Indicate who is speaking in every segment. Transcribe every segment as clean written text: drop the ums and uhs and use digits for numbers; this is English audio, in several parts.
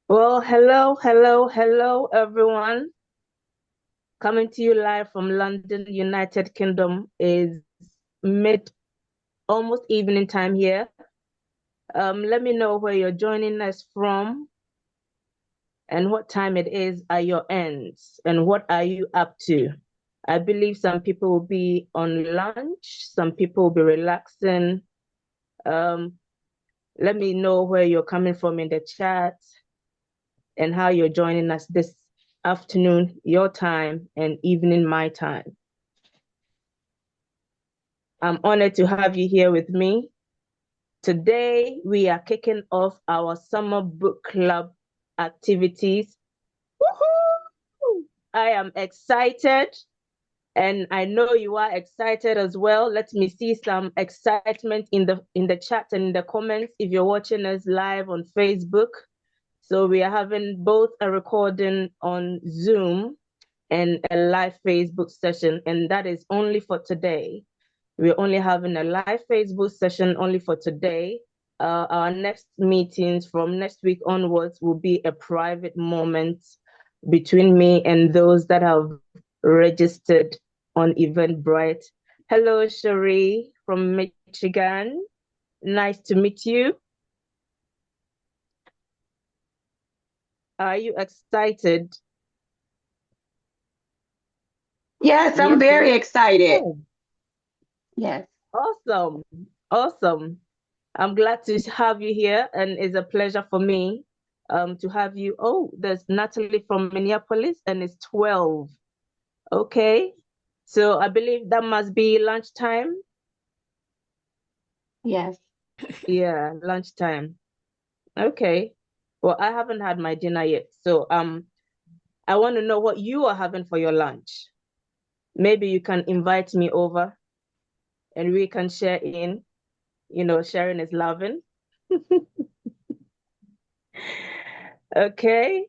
Speaker 1: Well, hello, everyone. Coming to you live from London, United Kingdom is mid, almost evening time here. Let me know where you're joining us from and what time it is at your ends and what are you up to. I believe some people will be on lunch, some people will be relaxing. Um, Let me know where you're coming from in the chat and how you're joining us this afternoon, your time, and evening, my time. I'm honored to have you here with me. Today, we are kicking off our summer book club activities. Woohoo! I am excited, and I know you are excited as well. Let me see some excitement in the chat and in the comments if you're watching us live on Facebook. So we are having both a recording on Zoom and a live Facebook session, and that is only for today. We're only having a live Facebook session only for today. Our next meetings from next week onwards will be a private moment between me and those that have registered on Eventbrite. Hello, Cherie from Michigan. Nice to meet you. Are you excited?
Speaker 2: Yes, I'm
Speaker 1: Yes,
Speaker 2: very
Speaker 1: yes.
Speaker 2: excited.
Speaker 1: Oh,
Speaker 2: Yes.
Speaker 1: awesome. Awesome. I'm glad to have you here, and it's a pleasure for me to have you. Oh, there's Natalie from Minneapolis, and it's 12. Okay. So I believe that must be lunchtime.
Speaker 2: Yes.
Speaker 1: Yeah, lunchtime. Okay. Well, I haven't had my dinner yet. So I want to know what you are having for your lunch. Maybe you can invite me over and we can share in. Sharing is loving. Okay.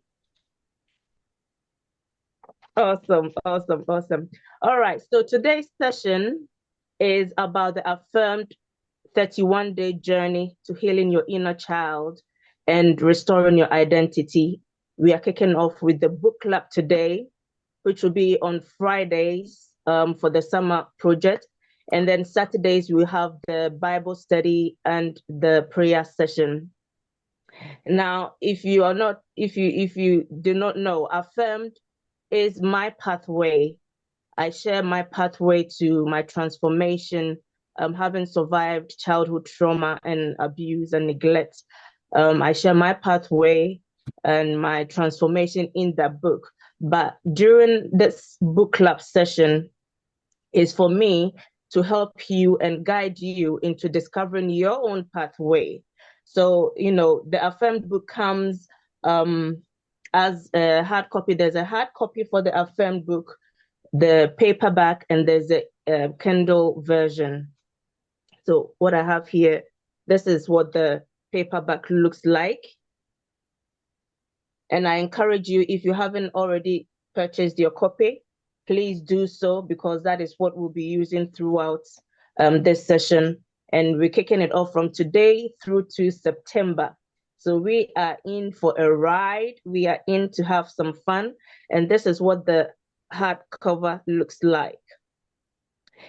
Speaker 1: Awesome, awesome, awesome. All right, so today's session is about the affirmed 31-day journey to healing your inner child and restoring your identity. We are kicking off with the book club today, which will be on Fridays for the summer project. And then Saturdays, we have the Bible study and the prayer session. Now, if you do not know, Affirmed is my pathway. I share my pathway to my transformation, having survived childhood trauma and abuse and neglect. I share my pathway and my transformation in that book. But during this book club session is for me to help you and guide you into discovering your own pathway. So, the Affirmed book comes as a hard copy. There's a hard copy for the Affirmed book, the paperback, and there's a Kindle version. So what I have here, this is what the paperback looks like. And I encourage you, if you haven't already purchased your copy, please do so because that is what we'll be using throughout this session. And we're kicking it off from today through to September. So we are in for a ride. We are in to have some fun. And this is what the hardcover looks like.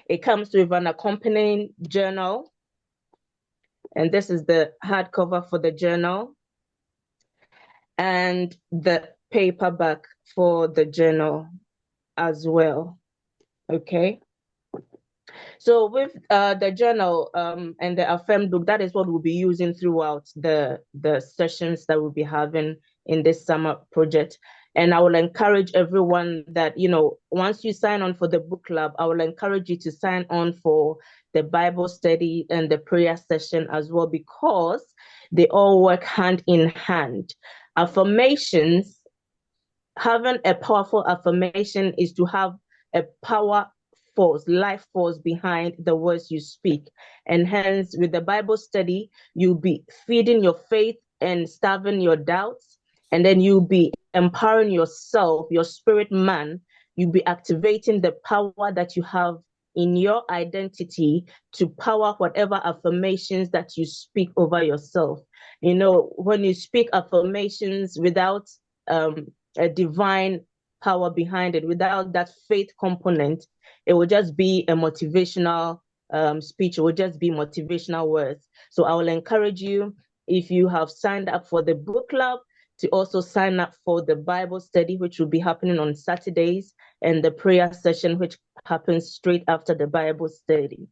Speaker 1: It comes with an accompanying journal, and this is the hardcover for the journal and the paperback for the journal as well. Okay. So with the journal and the Affirmed book, that is what we'll be using throughout the sessions that we'll be having in this summer project. And I will encourage everyone that, once you sign on for the book club, I will encourage you to sign on for the Bible study and the prayer session as well, because they all work hand in hand. Affirmations, having a powerful affirmation is to have a power force, life force behind the words you speak. And hence, with the Bible study, you'll be feeding your faith and starving your doubts. And then you'll be empowering yourself, your spirit man. You'll be activating the power that you have in your identity to power whatever affirmations that you speak over yourself. When you speak affirmations without a divine power behind it, without that faith component, it will just be a motivational speech. It will just be motivational words. So I will encourage you, if you have signed up for the book club, to also sign up for the Bible study, which will be happening on Saturdays, and the prayer session, which happens straight after the Bible study.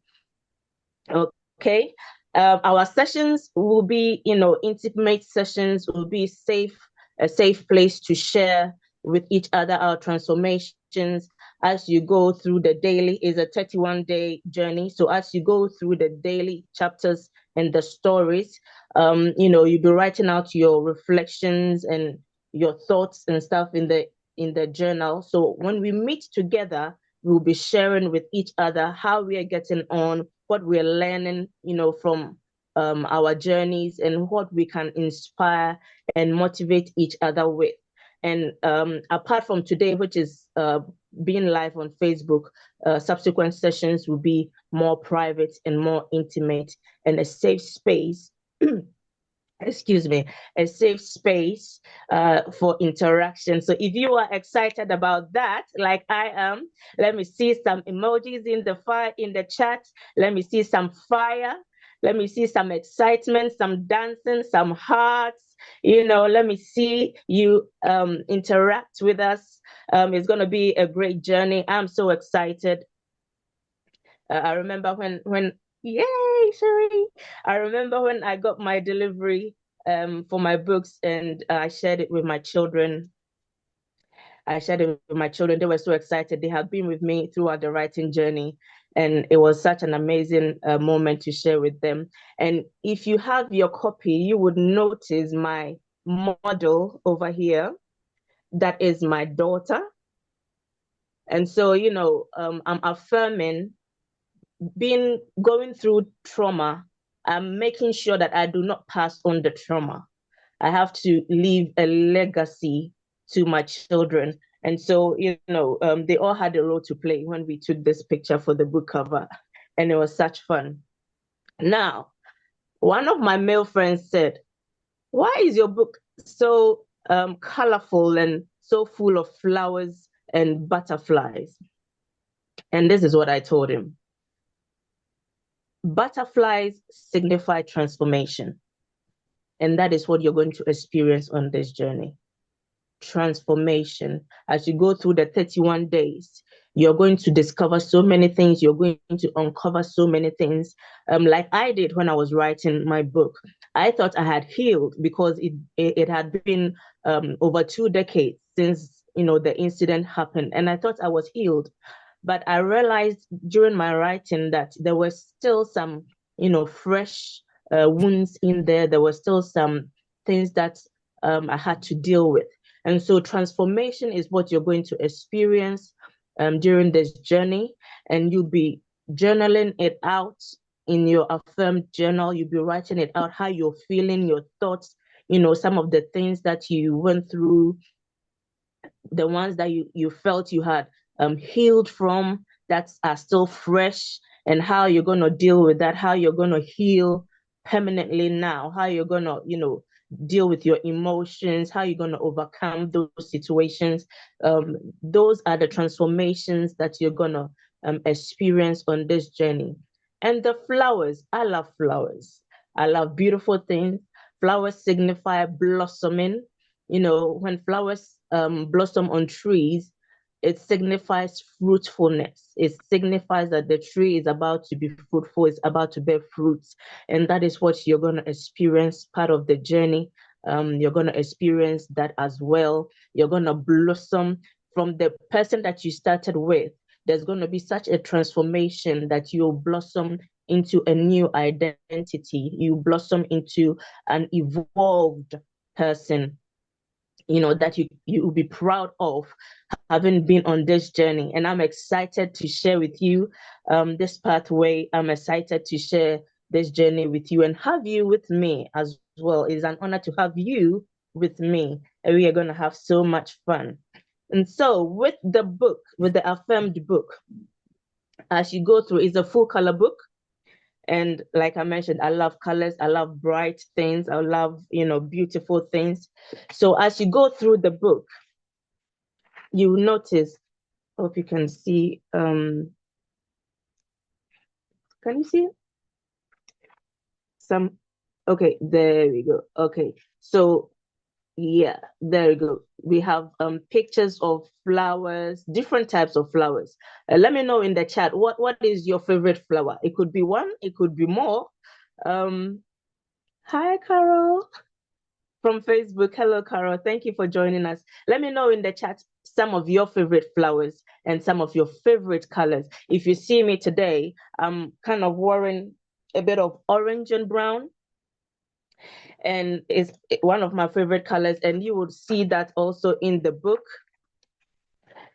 Speaker 1: Okay. Our sessions will be, intimate sessions, will be a safe place to share with each other our transformations as you go through the daily. Is a 31-day journey. So as you go through the daily chapters and the stories, you'll be writing out your reflections and your thoughts and stuff in the journal. So when we meet together, we'll be sharing with each other how we are getting on, what we're learning, from our journeys, and what we can inspire and motivate each other with. And apart from today, which is being live on Facebook, subsequent sessions will be more private and more intimate, and a safe space excuse me, a safe space for interaction. So if you are excited about that, like I am, let me see some emojis in the chat. Let me see some fire. Let me see some excitement, some dancing, some hearts. Let me see you interact with us. It's going to be a great journey. I'm so excited. I remember when yay, sorry. I remember when I got my delivery for my books, and I shared it with my children. They were so excited. They have been with me throughout the writing journey, and it was such an amazing moment to share with them. And if you have your copy, you would notice my model over here. That is my daughter. And so, I'm affirming going through trauma. I'm making sure that I do not pass on the trauma. I have to leave a legacy to my children. And so, they all had a role to play when we took this picture for the book cover, and it was such fun. Now, one of my male friends said, "Why is your book so colorful and so full of flowers and butterflies?" And this is what I told him. Butterflies signify transformation. And that is what you're going to experience on this journey. Transformation. As you go through the 31 days, you're going to discover so many things. You're going to uncover so many things. Like I did when I was writing my book. I thought I had healed because it had been over 2 decades since the incident happened. And I thought I was healed. But I realized during my writing that there were still some, fresh wounds in there. There were still some things that I had to deal with. And so transformation is what you're going to experience during this journey. And you'll be journaling it out in your affirmed journal. You'll be writing it out, how you're feeling, your thoughts, some of the things that you went through, the ones that you felt you had healed from, that are still fresh, and how you're going to deal with that, how you're going to heal permanently now, how you're going to, deal with your emotions, how you're going to overcome those situations. Those are the transformations that you're going to experience on this journey. And the flowers, I love flowers. I love beautiful things. Flowers signify blossoming. When flowers blossom on trees, it signifies fruitfulness. It signifies that the tree is about to be fruitful, it's about to bear fruits. And that is what you're going to experience part of the journey. You're going to experience that as well. You're going to blossom from the person that you started with. There's going to be such a transformation that you'll blossom into a new identity. You blossom into an evolved person, that you will be proud of having been on this journey. And I'm excited to share with you this pathway. I'm excited to share this journey with you and have you with me as well. It is an honor to have you with me, and we are going to have so much fun. And so with the Affirmed book, As you go through, it's a full color book. And like I mentioned, I love colors. I love bright things. I love, beautiful things. So as you go through the book, you notice, hope you can see, can you see it? Okay, there we go. Okay. So yeah, there we go. We have pictures of flowers, different types of flowers. Let me know in the chat what is your favorite flower. It could be one, it could be more. Um, Hi, Carol from Facebook. Hello, Carol. Thank you for joining us. Let me know in the chat some of your favorite flowers and some of your favorite colors. If you see me today, I'm kind of wearing a bit of orange and brown, and it's one of my favorite colors. And you would see that also in the book.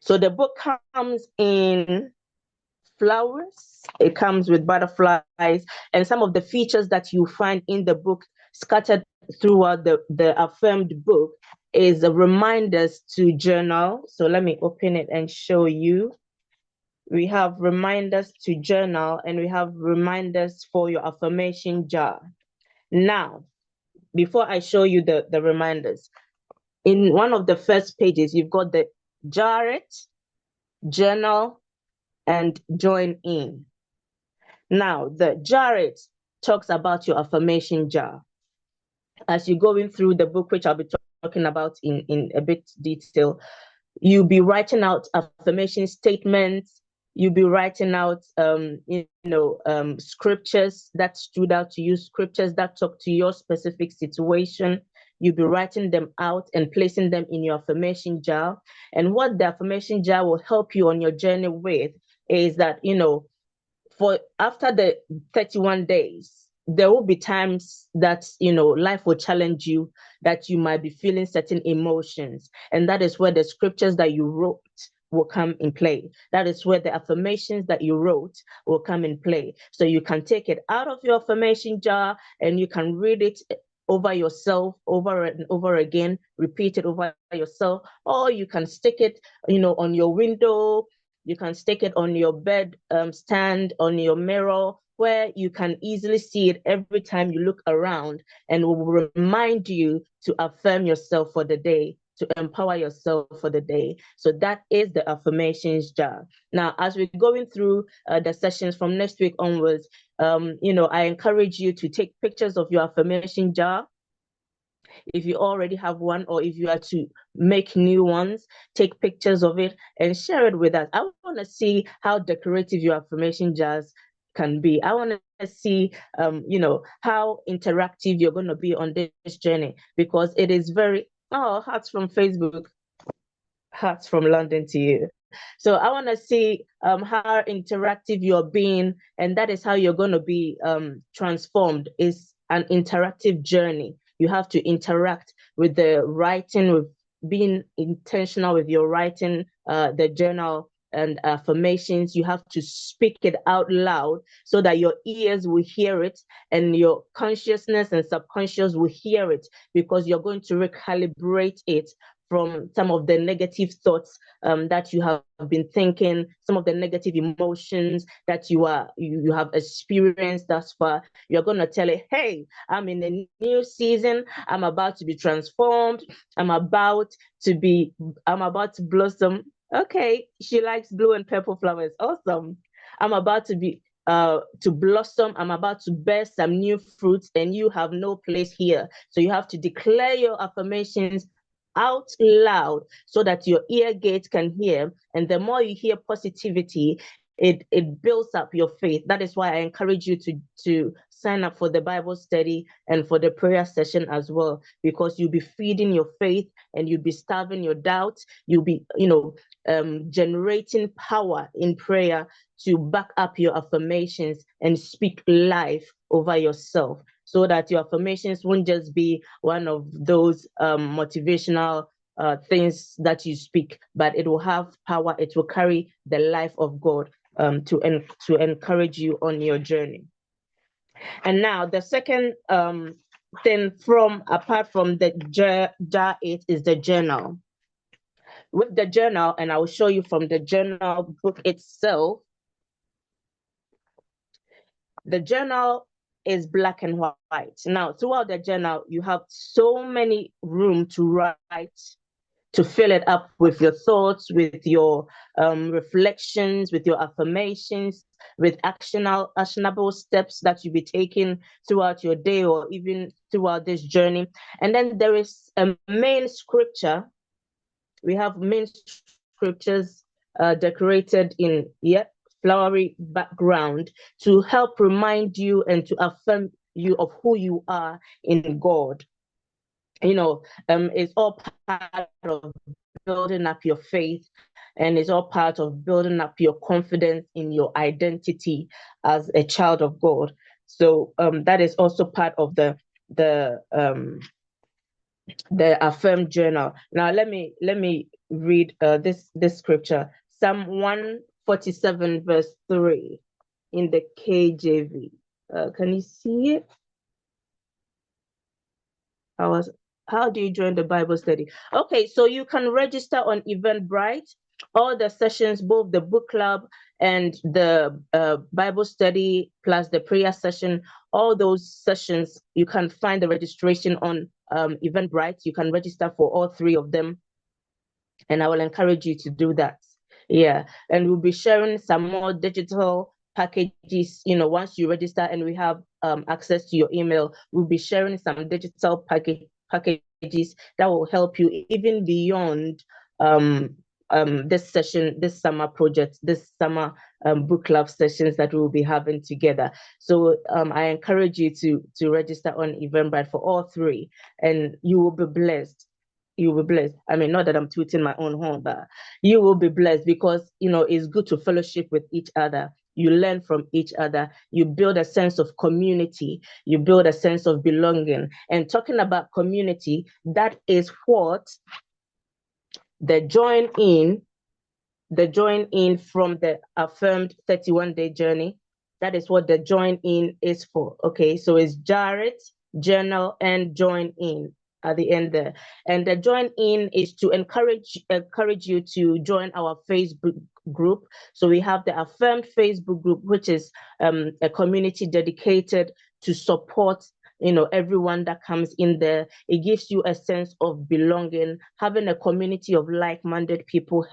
Speaker 1: So the book comes in flowers, it comes with butterflies, and some of the features that you find in the book scattered throughout the Affirmed book is reminders to journal. So let me open it and show you. We have reminders to journal, and we have reminders for your affirmation jar. Now, before I show you the reminders, in one of the first pages, you've got the jar it, journal, and join in. Now, the jar it talks about your affirmation jar. As you're going through the book, which I'll be talking about in a bit detail, you'll be writing out affirmation statements. You'll be writing out, scriptures that stood out to you, scriptures that talk to your specific situation. You'll be writing them out and placing them in your affirmation jar. And what the affirmation jar will help you on your journey with is that, for after the 31 days, there will be times that life will challenge you, that you might be feeling certain emotions, and that is where the scriptures that you wrote will come in play. That is where the affirmations that you wrote will come in play. So you can take it out of your affirmation jar and you can read it over yourself, over and over again, repeat it over yourself, or you can stick it on your window. You can stick it on your bed stand, on your mirror, where you can easily see it every time you look around, and will remind you to affirm yourself for the day, to empower yourself for the day. So that is the affirmations jar. Now, as we're going through the sessions from next week onwards, I encourage you to take pictures of your affirmation jar. If you already have one, or if you are to make new ones, take pictures of it and share it with us. I want to see how decorative your affirmation jars can be. I want to see, how interactive you're going to be on this journey, because it is very, hearts from Facebook, hearts from London to you. So I want to see how interactive you're being, and that is how you're going to be transformed. Is an interactive journey. You have to interact with the writing, with being intentional with your writing, the journal and affirmations. You have to speak it out loud so that your ears will hear it and your consciousness and subconscious will hear it, because you're going to recalibrate it from some of the negative thoughts that you have been thinking, some of the negative emotions that you have experienced thus far. You're going to tell it, hey, I'm in a new season. I'm about to be transformed. I'm about to blossom. Okay, she likes blue and purple flowers. Awesome. I'm about to blossom. I'm about to bear some new fruits, and you have no place here. So you have to declare your affirmations out loud so that your ear gate can hear. And the more you hear positivity, it builds up your faith. That is why I encourage you to sign up for the Bible study and for the prayer session as well, because you'll be feeding your faith and you'll be starving your doubts. You'll be generating power in prayer to back up your affirmations and speak life over yourself, so that your affirmations won't just be one of those motivational things that you speak, but it will have power. It will carry the life of God to encourage you on your journey. And now the second thing, apart from the jar it, is the journal. With the journal, and I will show you from the journal book itself, The journal is black and white. Now, throughout the journal, you have so many room to write, to fill it up with your thoughts, with your reflections, with your affirmations, with actionable steps that you'll be taking throughout your day or even throughout this journey. And then there is a main scripture. We have main scriptures decorated in flowery background to help remind you and to affirm you of who you are in God. It's all part of building up your faith, and it's all part of building up your confidence in your identity as a child of God. So that is also part of the Affirmed journal. Now let me read this scripture, Psalm 147 verse 3 in the KJV. Can you see it? How do you join the Bible study? Okay, so you can register on Eventbrite. All the sessions, both the book club and the Bible study, plus the prayer session, all those sessions, you can find the registration on Eventbrite. You can register for all three of them, and I will encourage you to do that. Yeah, and we'll be sharing some more digital packages. Once you register and we have access to your email, we'll be sharing some digital packages that will help you even beyond this summer project, this summer book club sessions that we'll be having together. So I encourage you to register on Eventbrite for all three, and you will be blessed. You will be blessed. I mean, not that I'm tooting my own horn, but you will be blessed because it's good to fellowship with each other. You learn from each other. You build a sense of community. You build a sense of belonging. And talking about community, that is what the join in from the Affirmed 31-day journey. That is what the join in is for. Okay, so it's Jarrett, journal, and join in at the end there. And the join in is to encourage you to join our Facebook group. So we have the Affirmed Facebook group, which is a community dedicated to support everyone that comes in there. It gives you a sense of belonging. Having a community of like-minded people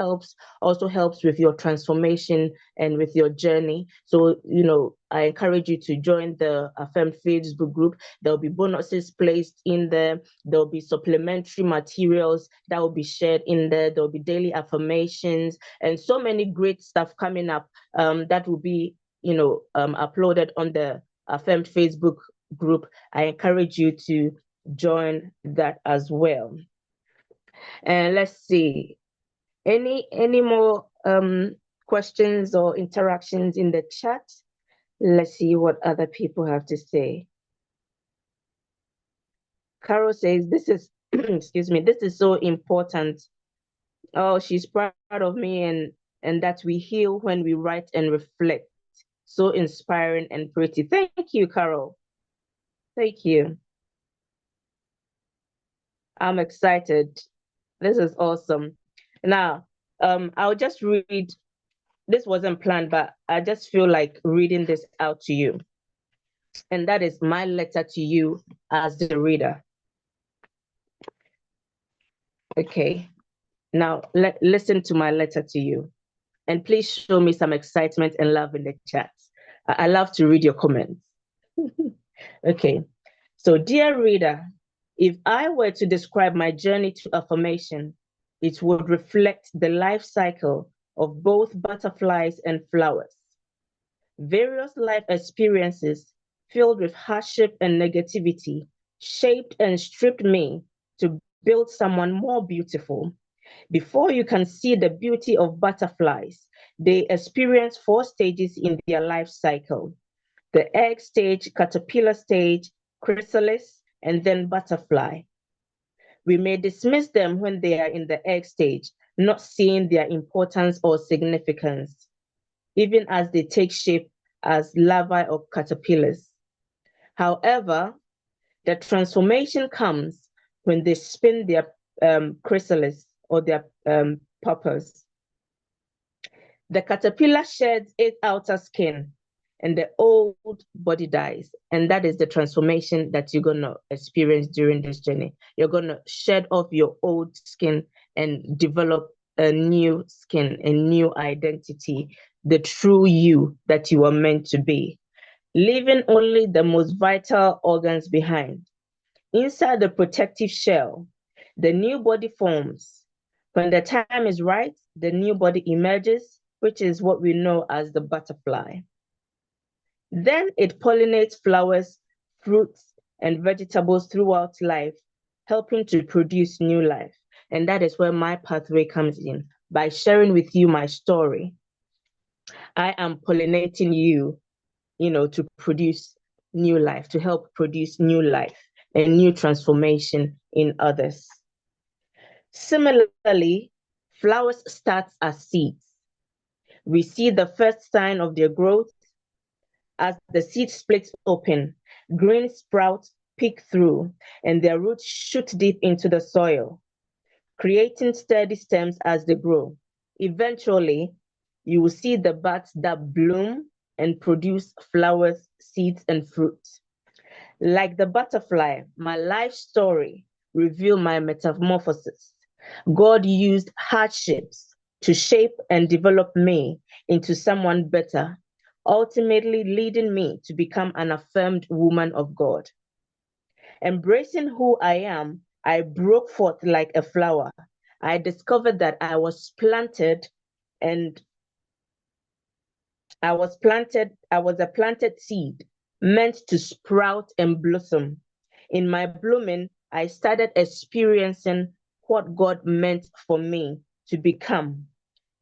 Speaker 1: also helps with your transformation and with your journey. So I encourage you to join the Affirmed Facebook group. There'll be bonuses placed in there. There'll be supplementary materials that will be shared in there. There'll be daily affirmations and so many great stuff coming up that will be uploaded on the Affirmed Facebook group. I encourage you to join that as well. And let's see, any more questions or interactions in the chat? Let's see what other people have to say. Carol says, this is excuse me, this is so important. Oh, she's proud of me and that we heal when we write and reflect. So inspiring and pretty. Thank you, Carol. Thank you. I'm excited. This is awesome. Now, I'll just read. This wasn't planned, but I just feel like reading this out to you. And that is my letter to you as the reader. Okay. Now, listen to my letter to you. And please show me some excitement and love in the chat. I love to read your comments. Okay. So, dear reader, if I were to describe my journey to affirmation, it would reflect the life cycle of both butterflies and flowers. Various life experiences filled with hardship and negativity shaped and stripped me to build someone more beautiful. Before you can see the beauty of butterflies, they experience 4 stages in their life cycle: the egg stage, caterpillar stage, chrysalis, and then butterfly. We may dismiss them when they are in the egg stage, not seeing their importance or significance, even as they take shape as larvae or caterpillars. However, the transformation comes when they spin their chrysalis or their puppers. The caterpillar sheds its outer skin and the old body dies. And that is the transformation that you're going to experience during this journey. You're going to shed off your old skin and develop a new skin, a new identity, the true you that you are meant to be, leaving only the most vital organs behind. Inside the protective shell, the new body forms. When the time is right, the new body emerges, which is what we know as the butterfly. Then it pollinates flowers, fruits, and vegetables throughout life, helping to produce new life. And that is where my pathway comes in. By sharing with you my story, I am pollinating you, to produce new life, to help produce new life and new transformation in others. Similarly, flowers start as seeds. We see the first sign of their growth as the seed splits open, green sprouts peek through, and their roots shoot deep into the soil, creating sturdy stems as they grow. Eventually, you will see the buds that bloom and produce flowers, seeds, and fruits. Like the butterfly, my life story revealed my metamorphosis. God used hardships to shape and develop me into someone better, ultimately leading me to become an affirmed woman of God. Embracing who I am, I broke forth like a flower. I discovered that and I was a planted seed meant to sprout and blossom. In my blooming, I started experiencing what God meant for me to become,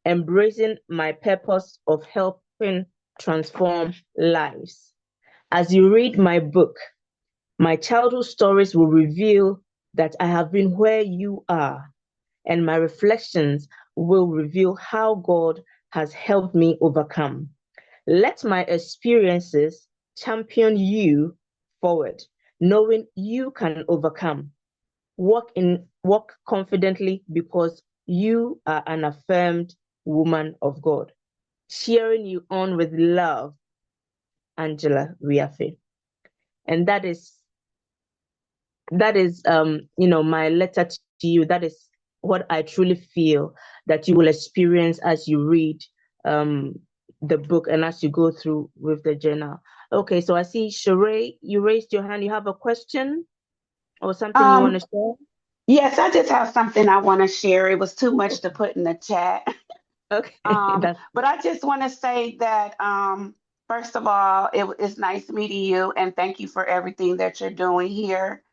Speaker 1: embracing my purpose of helping transform lives. As you read my book, my childhood stories will reveal that I have been where you are, and my reflections will reveal how God has helped me overcome. Let my experiences champion you forward, knowing you can overcome. Walk confidently because you are an affirmed woman of God. Cheering you on with love, Angela Riafe. And that is my letter to you. That is what I truly feel that you will experience as you read um the book and as you go through with the journal. Okay, so I see Sheree, you raised your hand. You have a question or something you want to
Speaker 2: Um,
Speaker 1: share?
Speaker 2: yes, I just have something I want to share. It was too much to put in the chat.
Speaker 1: Okay, that's
Speaker 2: But I just want to say that, first of all, it's nice meeting you and thank you for everything that you're doing here.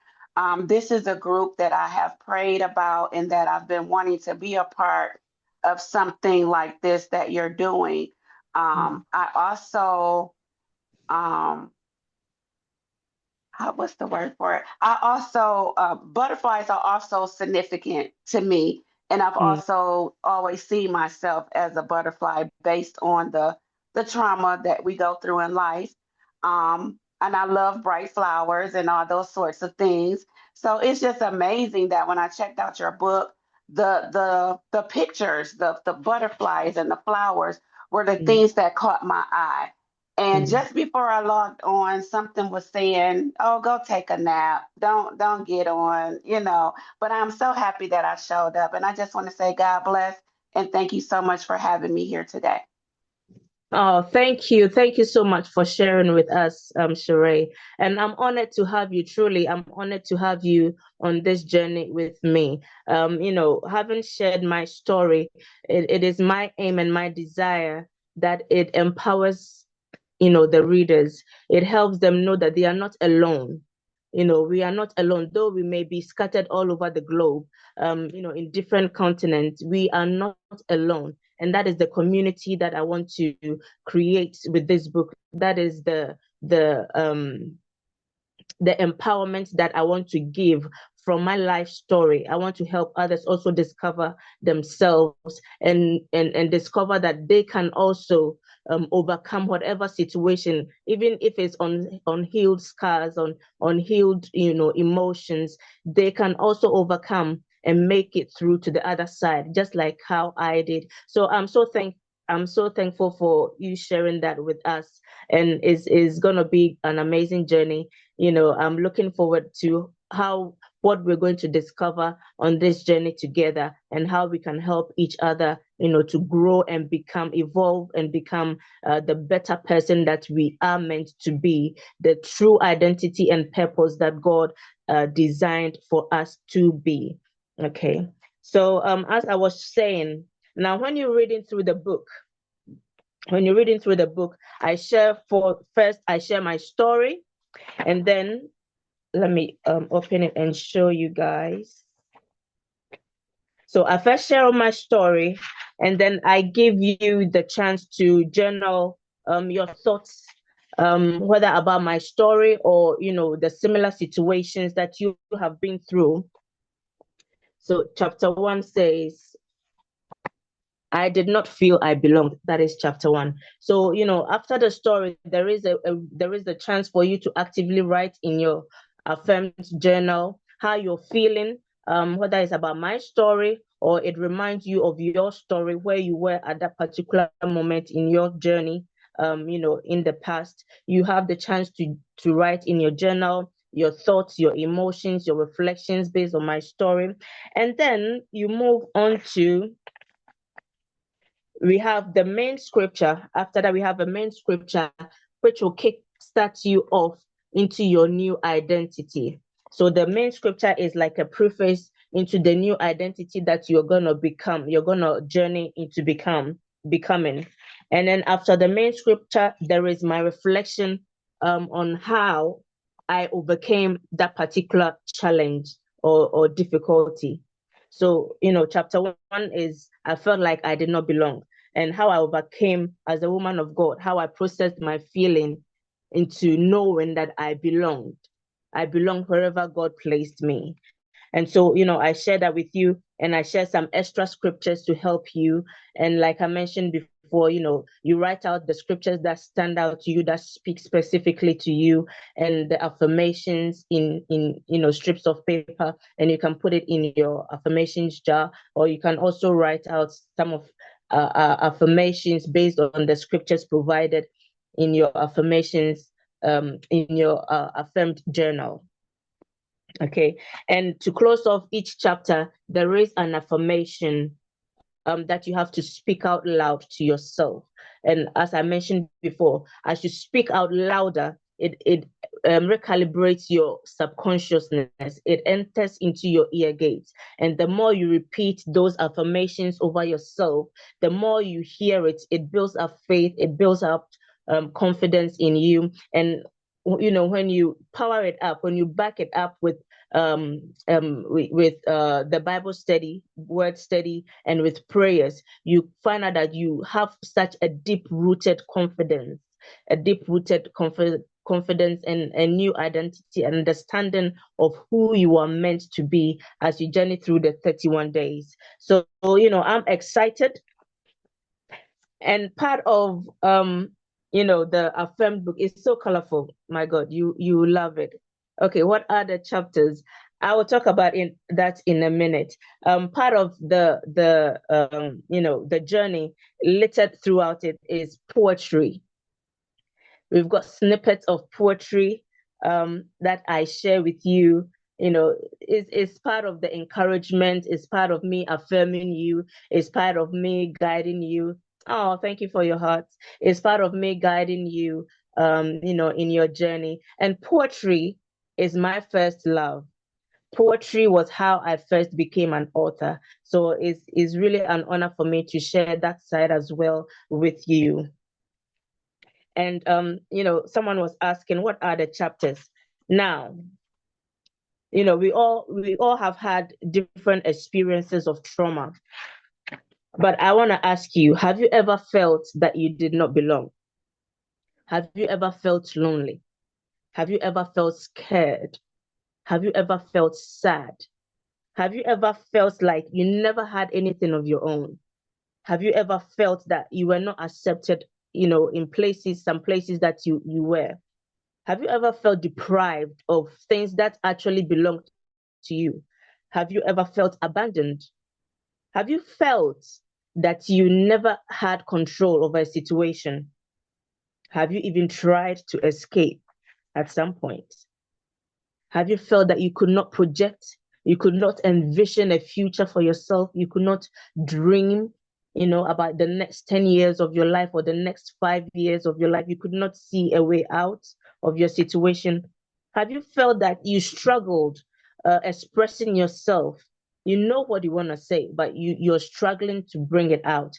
Speaker 2: This is a group that I have prayed about and that I've been wanting to be a part of something like this that you're doing.
Speaker 1: mm,
Speaker 2: I also, um, what's the word for it? I also, butterflies are also significant to me. And I've
Speaker 1: mm,
Speaker 2: also always seen myself as a butterfly based on the trauma that we go through in life. And I love bright flowers and all those sorts of things. So it's just amazing that when I checked out your book, the pictures, the butterflies and the flowers were the
Speaker 1: mm,
Speaker 2: things that caught my eye. And
Speaker 1: mm.
Speaker 2: just before I logged on, something was saying, "Oh, go take a nap. Don't get on, you know." But I'm so happy that I showed up, and I just want to say God bless and thank you so much for having me here today.
Speaker 1: Oh, thank you. Thank you so much for sharing with us, Sheree. And I'm honored to have you, truly. I'm honored to have you on this journey with me. Having shared my story, it is my aim and my desire that it empowers, the readers. It helps them know that they are not alone. We are not alone, though we may be scattered all over the globe, in different continents. We are not alone. And that is the community that I want to create with this book. That is the empowerment that I want to give from my life story. I want to help others also discover themselves and discover that they can also overcome whatever situation, even if it's on unhealed scars, on unhealed, emotions. They can also overcome and make it through to the other side, just like how I did. So I'm so I'm so thankful for you sharing that with us, and is gonna be an amazing journey. I'm looking forward to how what we're going to discover on this journey together, and how we can help each other, to grow and evolve and become the better person that we are meant to be, the true identity and purpose that God designed for us to be. Okay. So as I was saying, now when you're reading through the book, I share my story, and then let me open it and show you guys. So I first share my story, and then I give you the chance to journal your thoughts, whether about my story or the similar situations that you have been through. So chapter 1 says, I did not feel I belonged. That is chapter 1. So, after the story, there is a chance for you to actively write in your affirmed journal how you're feeling, whether it's about my story or it reminds you of your story, where you were at that particular moment in your journey, in the past. You have the chance to write in your journal your thoughts, your emotions, your reflections based on my story. And then you move on to we have the main scripture. After that, we have a main scripture which will kick start you off into your new identity. So the main scripture is like a preface into the new identity that you're gonna become. You're gonna journey into becoming. And then after the main scripture, there is my reflection on how I overcame that particular challenge or difficulty. So, chapter 1 is I felt like I did not belong, and how I overcame as a woman of God, how I processed my feeling into knowing that I belonged. I belong wherever God placed me. And so, I share that with you, and I share some extra scriptures to help you. And like I mentioned before, you write out the scriptures that stand out to you, that speak specifically to you, and the affirmations in strips of paper, and you can put it in your affirmations jar, or you can also write out some of affirmations based on the scriptures provided in your affirmations in your affirmed journal. Okay. And to close off each chapter, there is an affirmation that you have to speak out loud to yourself. And as I mentioned before, as you speak out louder, it recalibrates your subconsciousness. It enters into your ear gates. And the more you repeat those affirmations over yourself, the more you hear it, it builds up faith, it builds up confidence in you. And when you power it up, when you back it up with the Bible study, word study, and with prayers, you find out that you have such a deep-rooted confidence, confidence and a new identity and understanding of who you are meant to be as you journey through the 31 days. So, I'm excited. And part of the affirmed book is so colorful. My God, you love it. Okay, what are the chapters? I will talk about that in a minute. Part of the journey littered throughout it is poetry. We've got snippets of poetry that I share with you. It's part of the encouragement. It's part of me affirming you. It's part of me guiding you. Oh, thank you for your heart. It's part of me guiding you, in your journey. And poetry is my first love. Poetry was how I first became an author. So it's really an honor for me to share that side as well with you. And someone was asking, what are the chapters? Now, we all have had different experiences of trauma. But I want to ask you, have you ever felt that you did not belong? Have you ever felt lonely? Have you ever felt scared? Have you ever felt sad? Have you ever felt like you never had anything of your own? Have you ever felt that you were not accepted, in some places that you were? Have you ever felt deprived of things that actually belong to you? Have you ever felt abandoned? Have you felt that you never had control over a situation? Have you even tried to escape at some point? Have you felt that you could not project, you could not envision a future for yourself, you could not dream, about the next 10 years of your life or the next 5 years of your life? You could not see a way out of your situation. Have you felt that you struggled expressing yourself? You know what you want to say, but you're struggling to bring it out.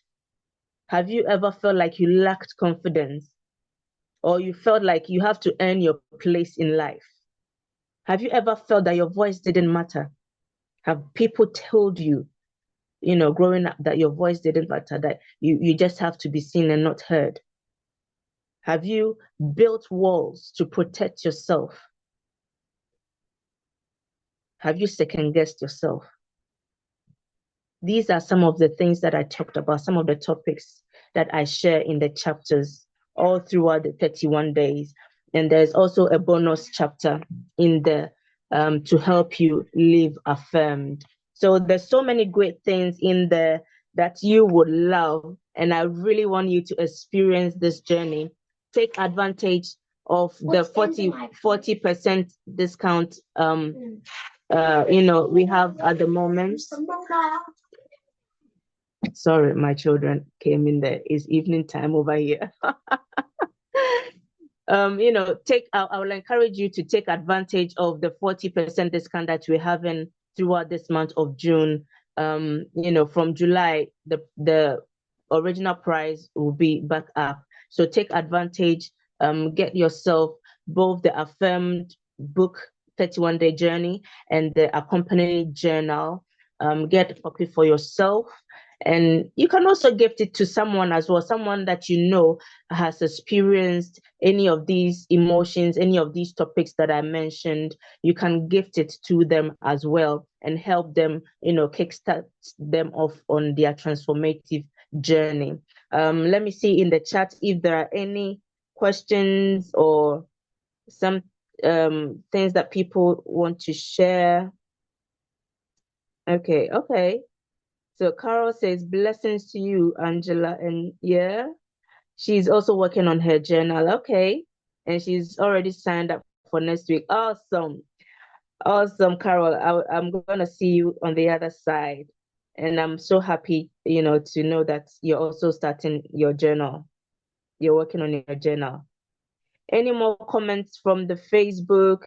Speaker 1: Have you ever felt like you lacked confidence, or you felt like you have to earn your place in life? Have you ever felt that your voice didn't matter? Have people told you, growing up, that your voice didn't matter, that you just have to be seen and not heard? Have you built walls to protect yourself? Have you second guessed yourself? These are some of the things that I talked about, some of the topics that I share in the chapters all throughout the 31 days. And there's also a bonus chapter in there to help you live affirmed. So there's so many great things in there that you would love. And I really want you to experience this journey. Take advantage of the 40% discount we have at the moment. Sorry, my children came in there. It's evening time over here. I will encourage you to take advantage of the 40% discount that we're having throughout this month of June. From July, the original price will be back up. So take advantage, get yourself both the Affirmed book, 31 Day Journey, and the accompanying journal. Get a copy for yourself. And you can also gift it to someone as well, someone that you know has experienced any of these emotions, any of these topics that I mentioned. You can gift it to them as well and help them, kickstart them off on their transformative journey. Let me see in the chat if there are any questions or some things that people want to share. Okay. So Carol says, blessings to you, Angela. And yeah, she's also working on her journal. Okay. And she's already signed up for next week. Awesome. Awesome, Carol. I'm going to see you on the other side. And I'm so happy, to know that you're also starting your journal. You're working on your journal. Any more comments from the Facebook?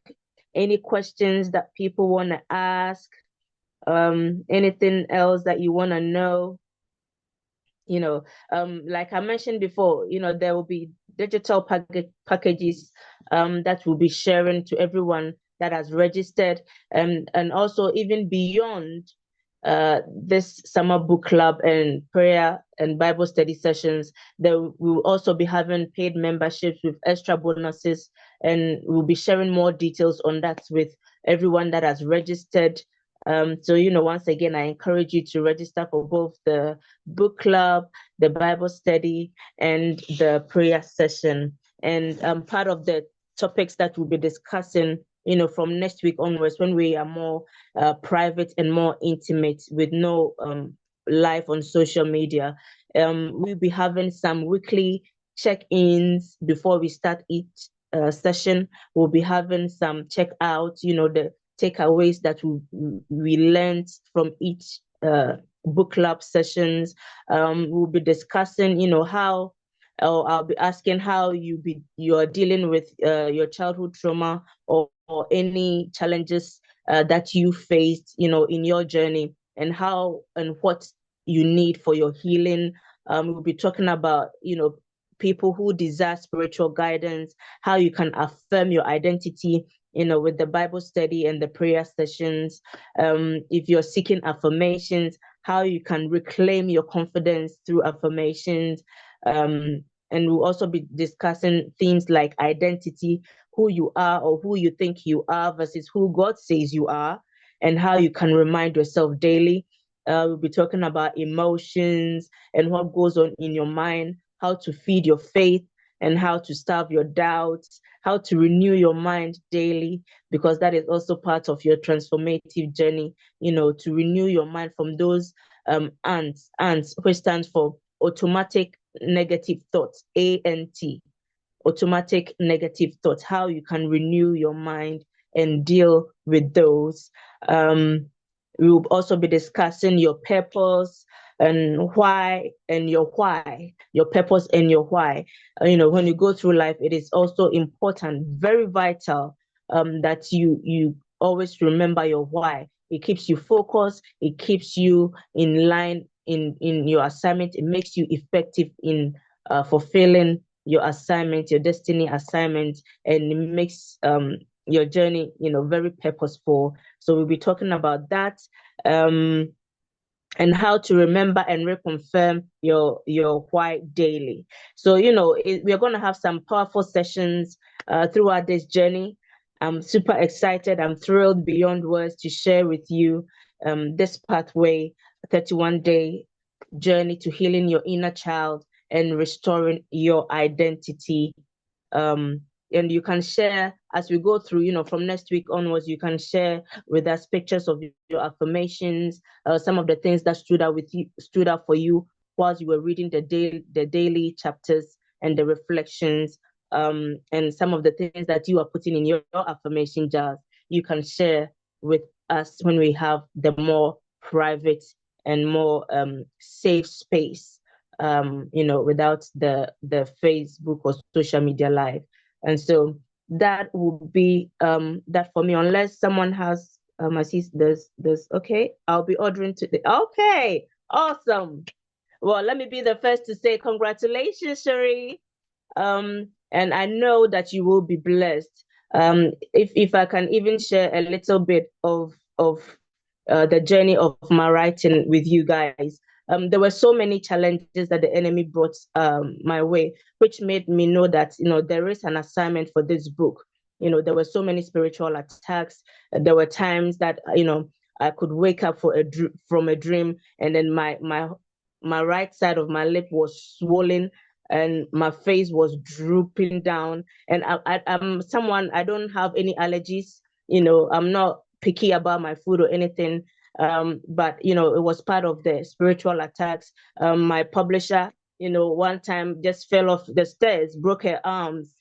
Speaker 1: Any questions that people want to ask? Anything else that you want to know? Like I mentioned before, there will be digital packages that will be sharing to everyone that has registered, and also even beyond this summer book club and prayer and Bible study sessions, there we will also be having paid memberships with extra bonuses, and we'll be sharing more details on that with everyone that has registered. So, once again, I encourage you to register for both the book club, the Bible study, and the prayer session. And part of the topics that we'll be discussing, from next week onwards, when we are more private and more intimate with no live on social media, we'll be having some weekly check-ins before we start each session. We'll be having some check-outs, the takeaways that we learned from each book club sessions. We'll be discussing, how, or I'll be asking how you are dealing with your childhood trauma, or any challenges that you faced, in your journey, and how and what you need for your healing. We'll be talking about, people who desire spiritual guidance, how you can affirm your identity, with the Bible study and the prayer sessions. If you're seeking affirmations, how you can reclaim your confidence through affirmations. And we'll also be discussing themes like identity, who you are or who you think you are versus who God says you are, and how you can remind yourself daily. We'll be talking about emotions and what goes on in your mind, how to feed your faith, and how to starve your doubts, how to renew your mind daily, because that is also part of your transformative journey, to renew your mind from those ANT, which stands for automatic negative thoughts, ANT, automatic negative thoughts, how you can renew your mind and deal with those. We will also be discussing your purpose and why, and your purpose and your why. When you go through life, it is also important, very vital, that you always remember your why. It keeps you focused. It keeps you in line in your assignment. It makes you effective in fulfilling your assignment, your destiny assignment, and it makes your journey, very purposeful. So we'll be talking about that, and how to remember and reconfirm your why daily. So we're going to have some powerful sessions throughout this journey. I'm super excited. I'm thrilled beyond words to share with you this pathway, 31-day journey to healing your inner child and restoring your identity. And you can share as we go through, from next week onwards, you can share with us pictures of your affirmations, some of the things that stood out for you whilst you were reading the daily chapters and the reflections, and some of the things that you are putting in your affirmation jars. You can share with us when we have the more private and more safe space, without the Facebook or social media live. And so that would be that for me, unless someone has I see there's okay, I'll be ordering today. Okay, awesome. Well, let me be the first to say congratulations, Cherie. And I know that you will be blessed. If I can even share a little bit of the journey of my writing with you guys. There were so many challenges that the enemy brought my way, which made me know that there is an assignment for this book. There were so many spiritual attacks. There were times that I could wake up from a dream, and then my right side of my lip was swollen and my face was drooping down. And I'm someone, I don't have any allergies. I'm not picky about my food or anything. But it was part of the spiritual attacks. My publisher, one time just fell off the stairs, broke her arms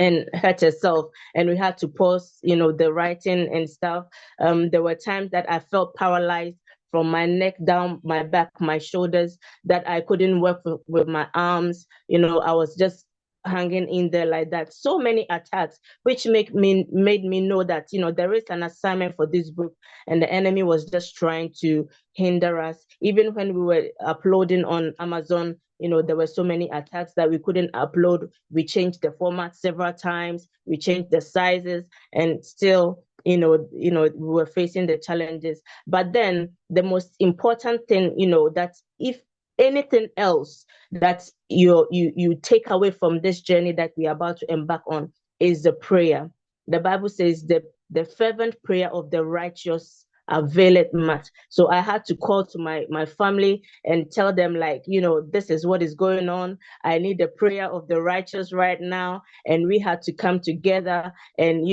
Speaker 1: and hurt herself, and we had to pause the writing and stuff. There were times that I felt paralyzed from my neck down, my back, my shoulders, that I couldn't work with my arms. I was just hanging in there like that. So many attacks, which made me know that there is an assignment for this book, and the enemy was just trying to hinder us. Even when we were uploading on Amazon, there were so many attacks that we couldn't upload. We changed the format several times. We changed the sizes, and still, we were facing the challenges. But then the most important thing, that if anything else that you take away from this journey that we are about to embark on is the prayer. The Bible says the fervent prayer of the righteous availeth much. So I had to call to my family and tell them, like, this is what is going on. I need the prayer of the righteous right now. And we had to come together and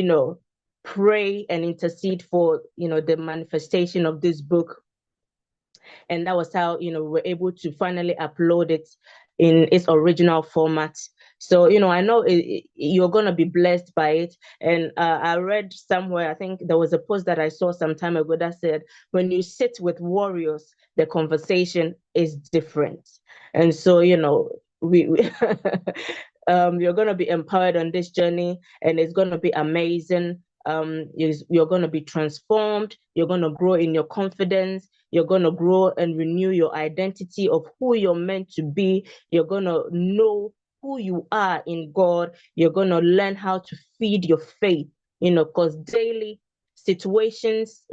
Speaker 1: pray and intercede for the manifestation of this book. And that was how we were able to finally upload it in its original format. So I know you're going to be blessed by it. And I read somewhere, I think there was a post that I saw some time ago that said, when you sit with warriors, the conversation is different. And so we you're going to be empowered on this journey, and it's going to be amazing. You're going to be transformed. You're going to grow in your confidence. You're going to grow and renew your identity of who you're meant to be. You're going to know who you are in God. You're going to learn how to feed your faith, because daily situations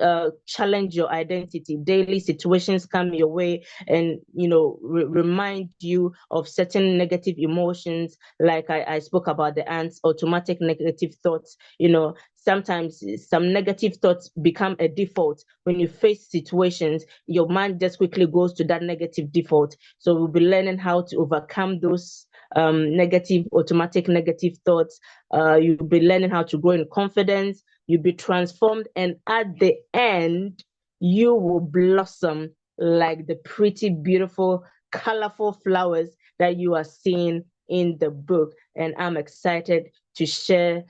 Speaker 1: challenge your identity. Daily situations come your way and remind you of certain negative emotions, like I spoke about the ants, automatic negative thoughts. Sometimes some negative thoughts become a default. When you face situations, your mind just quickly goes to that negative default. So we'll be learning how to overcome those automatic negative thoughts. You'll be learning how to grow in confidence. You'll be transformed, and at the end, you will blossom like the pretty, beautiful, colorful flowers that you are seeing in the book. And I'm excited to share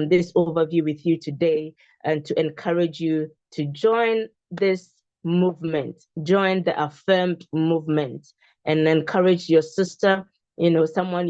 Speaker 1: this overview with you today and to encourage you to join this movement, join the Affirmed movement, and encourage your sister, someone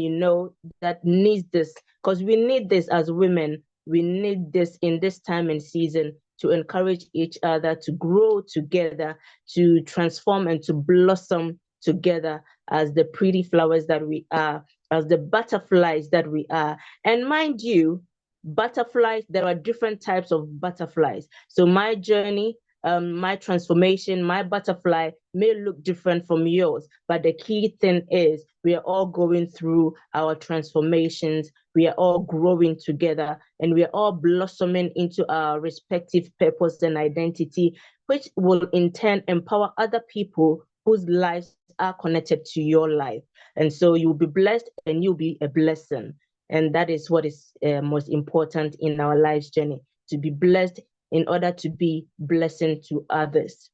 Speaker 1: that needs this, because we need this as women. We need this in this time and season to encourage each other to grow together, to transform and to blossom together as the pretty flowers that we are, as the butterflies that we are. And mind you, butterflies, there are different types of butterflies. So my journey, my transformation, my butterfly may look different from yours, but the key thing is we are all going through our transformations. We are all growing together, and we are all blossoming into our respective purpose and identity, which will in turn empower other people whose lives are connected to your life. And so you'll be blessed and you'll be a blessing. And that is what is most important in our life's journey, to be blessed in order to be blessing to others.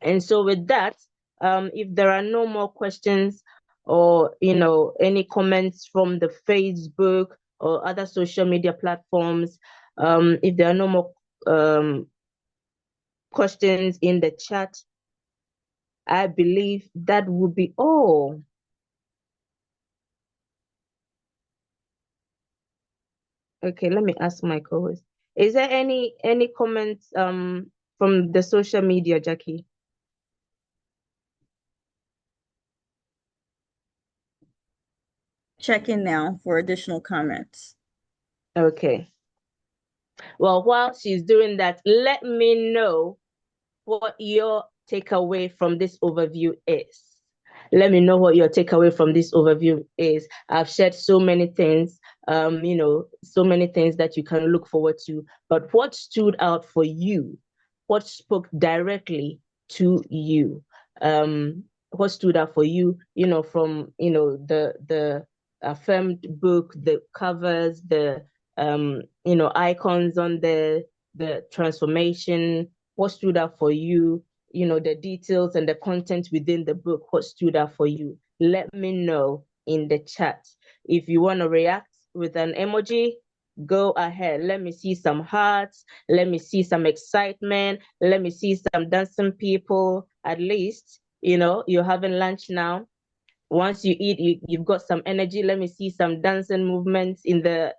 Speaker 1: And so with that, if there are no more questions or, any comments from the Facebook or other social media platforms, if there are no more questions in the chat, I believe that would be all. Okay, let me ask my co-host. Is there any comments from the social media, Jackie?
Speaker 3: Checking now for additional comments.
Speaker 1: Okay. Well, while she's doing that, let me know what your takeaway from this overview is. Let me know what your takeaway from this overview is. I've shared so many things, so many things that you can look forward to. But what stood out for you? What spoke directly to you? What stood out for you, from, the Affirmed book, the covers, the, icons on the transformation, what stood out for you, the details and the content within the book, what stood out for you. Let me know in the chat. If you want to react with an emoji, go ahead. Let me see some hearts. Let me see some excitement. Let me see some dancing people. At least, you're having lunch now. Once you eat, you've got some energy. Let me see some dancing movements in the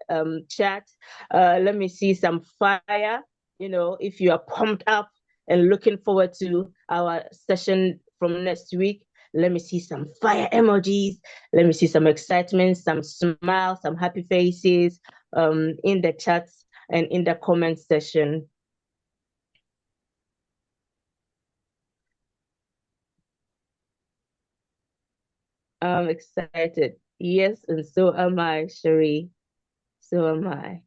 Speaker 1: chat. Let me see some fire. If you are pumped up and looking forward to our session from next week, let me see some fire emojis. Let me see some excitement, some smiles, some happy faces in the chat and in the comment section. I'm excited. Yes, and so am I, Cherie. So am I.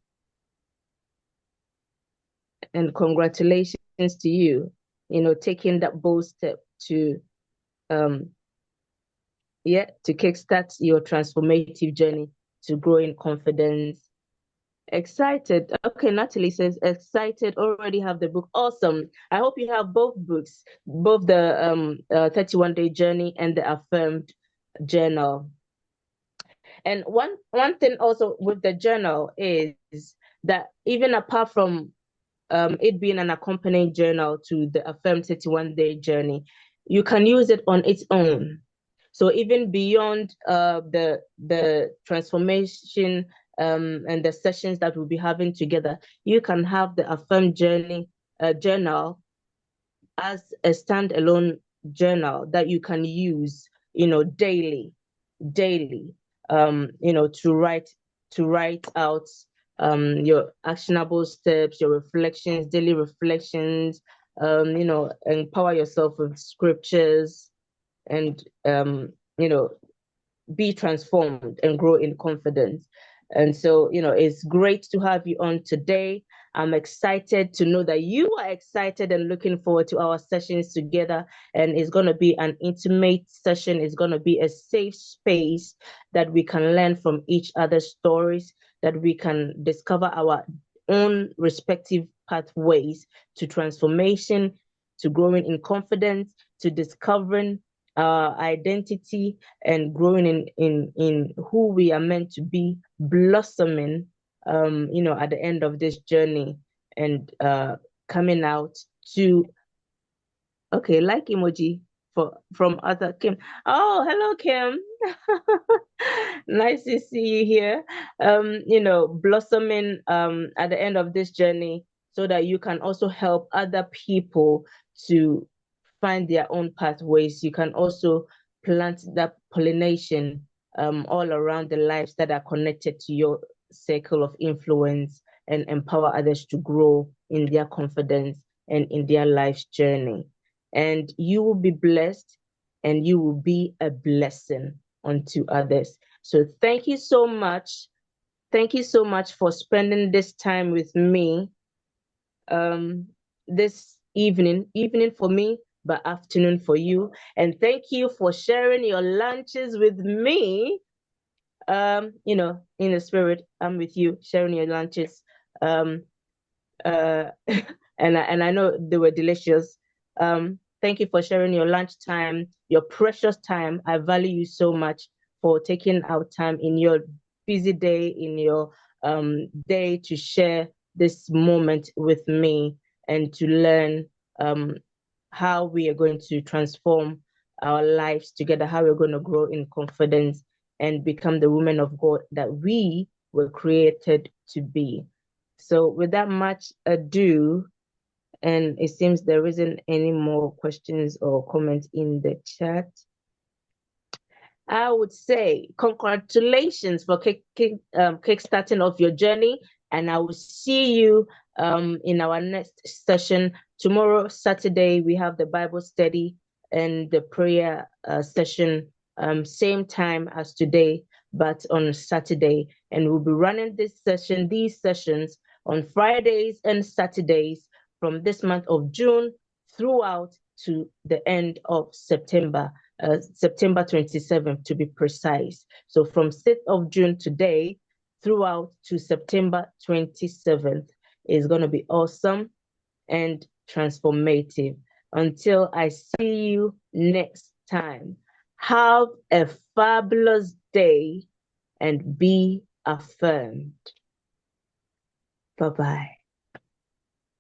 Speaker 1: And congratulations to you, taking that bold step to to kickstart your transformative journey to grow in confidence. Excited. Okay, Natalie says excited, already have the book. Awesome. I hope you have both books, both the 31-day journey and the Affirmed journal. And one thing also with the journal is that even apart from it being an accompanying journal to the Affirmed 31-day journey, you can use it on its own. So even beyond the transformation and the sessions that we'll be having together, you can have the Affirmed journal as a standalone journal that you can use, daily, to write out your actionable steps, your reflections, daily reflections, empower yourself with scriptures and, be transformed and grow in confidence. And so, it's great to have you on today. I'm excited to know that you are excited and looking forward to our sessions together. And it's going to be an intimate session. It's going to be a safe space that we can learn from each other's stories, that we can discover our own respective pathways to transformation, to growing in confidence, to discovering our identity and growing in who we are meant to be, blossoming, at the end of this journey, and coming out to, okay, like emoji from other Kim. Oh, hello, Kim. Nice to see you here. Blossoming at the end of this journey so that you can also help other people to find their own pathways. You can also plant that pollination all around the lives that are connected to your circle of influence and empower others to grow in their confidence and in their life's journey. And you will be blessed and you will be a blessing unto others. So thank you so much. Thank you so much for spending this time with me this evening for me, but afternoon for you. And thank you for sharing your lunches with me. In the spirit, I'm with you, sharing your lunches. And I know they were delicious. Thank you for sharing your lunch time, your precious time. I value you so much for taking out time in your busy day, in your day to share this moment with me and to learn how we are going to transform our lives together, how we're going to grow in confidence and become the women of God that we were created to be. So without much ado, and it seems there isn't any more questions or comments in the chat, I would say congratulations for kickstarting of your journey, and I will see you in our next session tomorrow, Saturday. We have the Bible study and the prayer session, same time as today, but on Saturday. And we'll be running these sessions on Fridays and Saturdays from this month of June throughout to the end of September. September 27th to be precise. So from 6th of June today throughout to September 27th is going to be awesome and transformative. Until I see you next time, have a fabulous day and be affirmed. Bye-bye.